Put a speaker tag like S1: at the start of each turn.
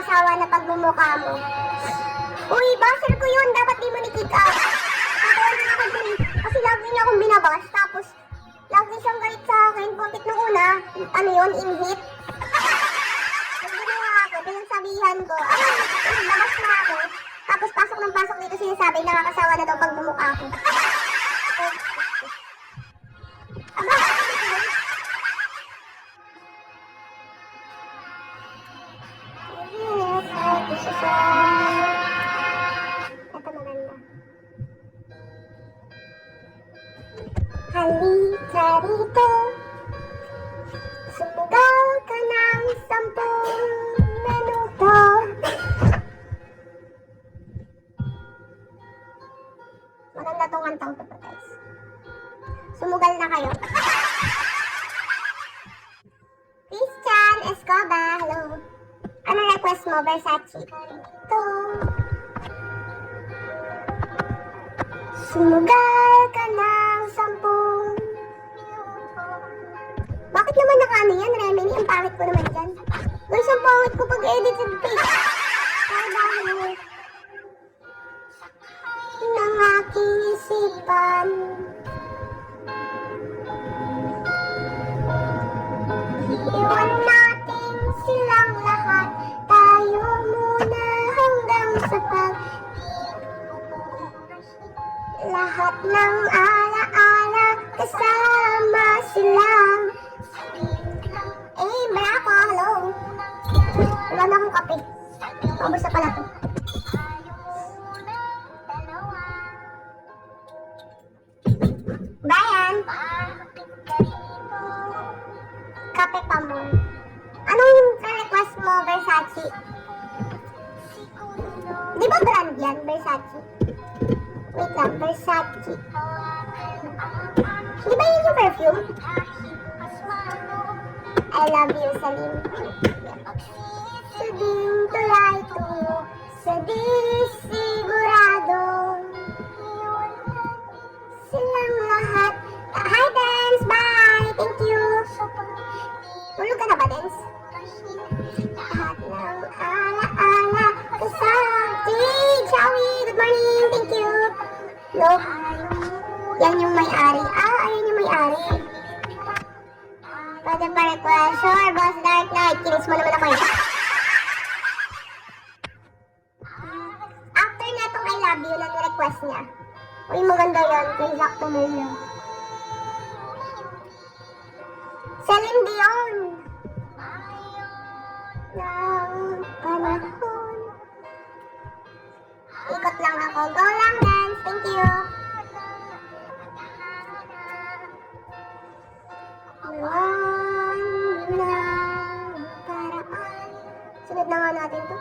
S1: nakakasawa na pagmumukha mo. Uy, buzzer ko yun. Dapat di mo ni-kick out. Kasi lagi niya akong binabas. Tapos, lagi siyang galit sa akin. Bakit nung una, ano yun, in-hit. Nagbunuha ako, pinagsabihan ko. Ayun, labas na ako. Tapos pasok ng pasok dito sinasabi, nakakasawa na daw pagmumukha ko. Aba, ito maganda. Halika rito, sumugal ka ng 10 minuto. Maganda tong kantang to, guys. Sumugal na kayo. Christian Escobar, hello. Ano request mo, Versace? Ito. Sumugal ka ng 10 minuto. Bakit naman nakaano yan, Remini? Ang pangit ko naman dyan. Guys, ang pangit ko pag-edited pic. Ay, bakit? Ng aking isipan. Iwan natin silang lahat. Tayo muna hanggang sa lahat ng ala-ala kasama silang. Eh, bravo, hello. Wala na akong kape. Pabos na pala to. Brian! Kape pa mo. Anong request mo, Versace? Di ba brand yan, Versace? Wait lang, Versace. Di ba yun yung perfume? I love you, Salim. Sabing tulay tungo sa di sigurado. Silang lahat. Hi, Dance! Bye! Thank you! Tulog ka na ba, Dance? Lahat ng ala-ala kasati. Shawi! Good morning! Thank you! No? Yan yung may-ari. Ayan yung may-ari. Pwede pa request. Sure, Boss Dark Knight. Kinis mo naman ako eh. After na itong I love you na ni-request niya. Uy, maganda yan. Kay Zach Tumulio. Celine Dion. Ng panahon. Ikot lang ako. Go lang, Dance. Thank you. Nawan ng paraan. Sunod na nga natin to.